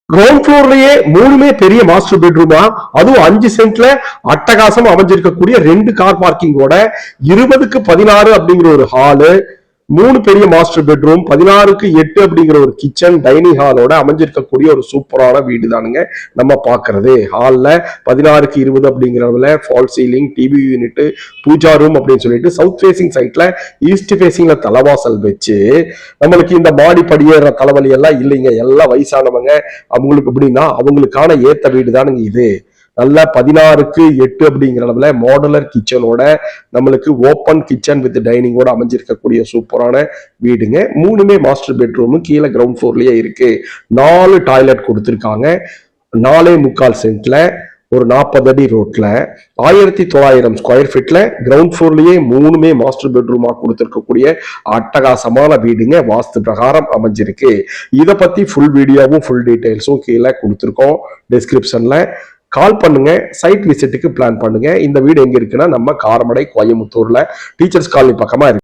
Ground ஃப்ளோர்லயே மூணுமே பெரிய master பெட்ரூமா, அதுவும் 5 சென்ட்ல அட்டகாசம் அமைஞ்சிருக்கக்கூடிய 2 கார் பார்க்கிங்கோட 20க்கு 16 அப்படிங்கிற ஒரு ஹாலு, 3 பெரிய மாஸ்டர் பெட்ரூம், 16க்கு 8 அப்படிங்கிற ஒரு கிச்சன் டைனிங் ஹாலோட அமைஞ்சிருக்கக்கூடிய ஒரு சூப்பரான வீடு தானுங்க நம்ம பாக்குறது. ஹால்ல 16க்கு 20 அப்படிங்கிறதுல false ceiling, TV unit, pooja room அப்படின்னு சொல்லிட்டு சவுத் ஃபேசிங் சைட்ல ஈஸ்ட் ஃபேசிங்ல தலைவாசல் வச்சு நம்மளுக்கு இந்த மாடி படியேற தலைவலி எல்லாம் இல்லைங்க. எல்லாம் வயசானவங்க, அவங்களுக்கு எப்படின்னா அவங்களுக்கான ஏத்த வீடு தானுங்க இது. நல்ல 16க்கு 8 அப்படிங்கிற அளவுல மாடுலர் கிச்சனோட நம்மளுக்கு ஓப்பன் கிச்சன் வித் டைனிங்கோட அமைஞ்சிருக்கக்கூடிய சூப்பரான வீடுங்க. மூணுமே மாஸ்டர் பெட்ரூம், கீழே கிரவுண்ட் ஃப்ளோர்லயே இருக்கு. 4 டாய்லெட் கொடுத்துருக்காங்க. 4.25 சென்ட்ல ஒரு 40 அடி ரோட்ல 1900 ஸ்கொயர் ஃபீட்ல கிரவுண்ட் ஃப்ளோர்லயே மூணுமே மாஸ்டர் பெட்ரூமா கொடுத்திருக்கக்கூடிய அட்டகாசமான வீடுங்க. வாஸ்து பிரகாரம் அமைஞ்சிருக்கு. இதை பத்தி ஃபுல் வீடியோவும் ஃபுல் டீடைல்ஸும் கீழே கொடுத்துருக்கோம் டிஸ்கிரிப்ஷன்ல. கால் பண்ணுங்க, சைட் விசிட்டுக்கு பிளான் பண்ணுங்க. இந்த வீடு எங்க இருக்குன்னா நம்ம காரமடை கோயம்புத்தூர்ல டீச்சர்ஸ் காலனி பக்கமா இருக்கு.